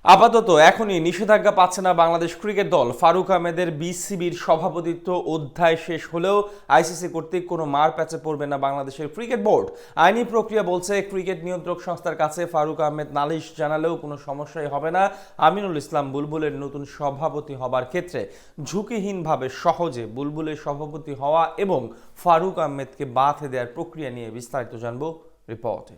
আপাতত এখনই নিষেধাজ্ঞা পাচ্ছে না বাংলাদেশ ক্রিকেট দল। ফারুক আহমেদের বিসিবির সভাপতিত্ব অধ্যায় শেষ হলেও আইসিসি কর্তৃক কোনো মার প্যাচে পড়বে না বাংলাদেশের ক্রিকেট বোর্ড। আইনি প্রক্রিয়া বলছে ক্রিকেট নিয়ন্ত্রক সংস্থার কাছে ফারুক আহমেদ নালিশ জানালেও কোনো সমস্যাই হবে না আমিনুল ইসলাম বুলবুলের নতুন সভাপতি হবার ক্ষেত্রে। ঝুঁকিহীনভাবে সহজে বুলবুলের সভাপতি হওয়া এবং ফারুক আহমেদকে বাধা দেওয়ার প্রক্রিয়া নিয়ে বিস্তারিত জানবো রিপোর্টে।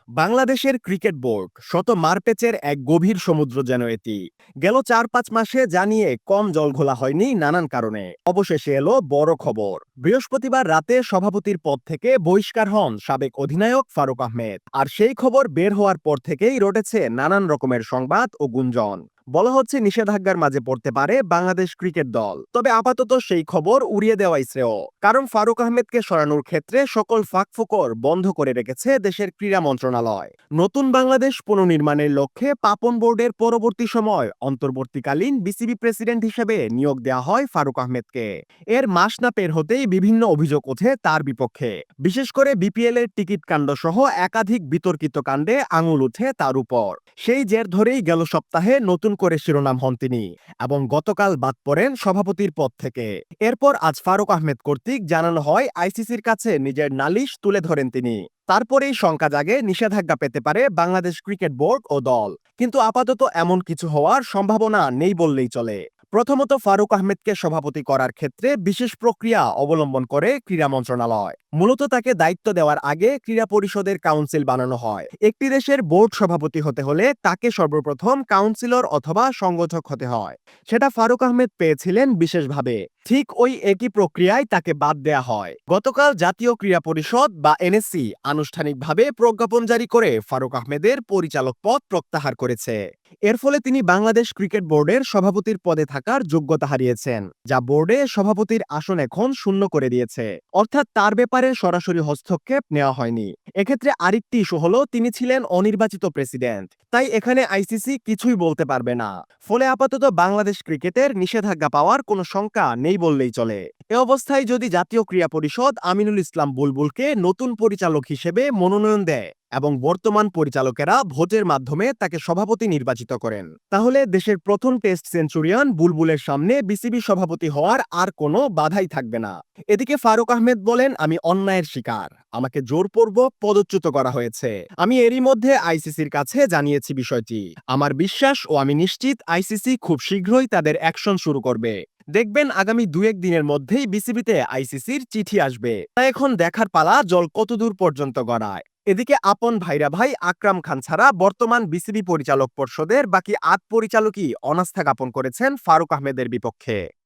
বাংলাদেশের ক্রিকেট বোর্ড শত মারপ্যাচের এক গভীর সমুদ্র যেন এটি। গেল ৪-৫ মাসে জানিয়ে কম জল ঘোলা হয়নি নানান কারণে। অবশেষে এলো বড় খবর। বৃহস্পতিবার রাতে সভাপতির পদ থেকে বহিষ্কার হন সাবেক অধিনায়ক ফারুক আহমেদ। আর সেই খবর বের হওয়ার পর থেকেই রটেছে নানান রকমের সংবাদ ও গুঞ্জন। বলা হচ্ছে নিষেধাজ্ঞার মাঝে পড়তে পারে বাংলাদেশ ক্রিকেট দল। তবে আপাতত সেই খবর উড়িয়ে দেওয়াই শ্রেয়, কারণ ফারুক আহমেদকে সরানোর ক্ষেত্রে সকল ফাঁকফোকর বন্ধ করে রেখেছে দেশের ক্রীড়া মন্ত্রণালয়। নতুন বাংলাদেশ পুনর্নির্মাণের লক্ষ্যে পাপন বোর্ডের পরবর্তী সময় অন্তর্বর্তীকালীন বিসিবি প্রেসিডেন্ট হিসেবে নিয়োগ দেওয়া হয় ফারুক আহমেদকে। এর মাস না পের হতেই বিভিন্ন অভিযোগ ওঠে তার বিপক্ষে। বিশেষ করে বিপিএল এর টিকিট কাণ্ড সহ একাধিক বিতর্কিত কাণ্ডে আঙুল উঠে তার উপর। সেই জের ধরেই গেল সপ্তাহে নতুন করে শিরোনাম হন তিনি এবং গতকাল বাদ পড়েন সভাপতির পদ থেকে। এরপর আজ ফারুক আহমেদ কর্তৃক জানানো হয় আইসিসির কাছে নিজের নালিশ তুলে ধরেন তিনি। তারপরেই শঙ্কা জাগে নিষেধাজ্ঞা পেতে পারে বাংলাদেশ ক্রিকেট বোর্ড ও দল। কিন্তু আপাতত এমন কিছু হওয়ার সম্ভাবনা নেই বললেই চলে। প্রথমত, ফারুক আহমেদকে সভাপতি করার ক্ষেত্রে বিশেষ প্রক্রিয়া অবলম্বন করে ক্রীড়া মন্ত্রণালয়। মূলত তাকে দায়িত্ব দেওয়ার আগে ক্রীড়া পরিষদের কাউন্সিল বানানো হয়। একটি দেশের বোর্ড সভাপতি হতে হলে তাকে সর্বপ্রথম কাউন্সিলর অথবা সংগঠক হতে হয়। সেটা ফারুক আহমেদ পেয়েছিলেন বিশেষভাবে। ঠিক ওই একই প্রক্রিয়ায় তাকে বাদ দেয়া হয়। গতকাল জাতীয় ক্রীড়া পরিষদ বা এনএসসি আনুষ্ঠানিকভাবে প্রজ্ঞাপন জারি করে ফারুক আহমেদের পরিচালক পদ প্রত্যাহার করেছে। এর ফলে তিনি বাংলাদেশ ক্রিকেট বোর্ডের সভাপতির পদে থাকার যোগ্যতা হারিয়েছেন, যা বোর্ডে সভাপতির আসন এখন শূন্য করে দিয়েছে। অর্থাৎ তার ব্যাপারে সরাসরি হস্তক্ষেপ নেওয়া হয়নি। এক্ষেত্রে আরেকটি ইস্যু হলো তিনি ছিলেন অনির্বাচিত প্রেসিডেন্ট, তাই এখানে আইসিসি কিছুই বলতে পারবে না। ফলে আপাতত বাংলাদেশ ক্রিকেটের নিষেধাজ্ঞা পাওয়ার কোনো শঙ্কা নেই বললেই চলে। এ অবস্থায় যদি জাতীয় ক্রীড়া পরিষদ আমিনুল ইসলাম বুলবুলকে নতুন পরিচালক হিসেবে মনোনয়ন দেয় এবং বর্তমান পরিচালকেরা ভোটের মাধ্যমে তাকে সভাপতি নির্বাচিত করেন, তাহলে দেশের প্রথম টেস্ট সেঞ্চুরিয়ান বুলবুলের সামনে বিসিবি সভাপতি হওয়ার আর কোনো বাধাই থাকবে না। এদিকে ফারুক আহমেদ বলেন, আমি অন্যায়ের শিকার, আমাকে জোরপূর্বক পদচ্যুত করা হয়েছে। আমি এরই মধ্যে আইসিসির কাছে জানিয়েছি বিষয়টি। আমার বিশ্বাস ও আমি নিশ্চিত আইসিসি খুব শীঘ্রই তাদের অ্যাকশন শুরু করবে। দেখবেন আগামী 2-1 দিনের মধ্যেই বিসিবিতে আইসিসির চিঠি আসবে। তাই এখন দেখার পালা জল কতদূর পর্যন্ত গড়ায়। এদিকে আপন ভাইরা ভাই আকরাম খান ছাড়া বর্তমান বিসিবি পরিচালক পর্ষদের বাকি 8 পরিচালকই অনাস্থা জ্ঞাপন করেছেন ফারুক আহমেদের বিপক্ষে।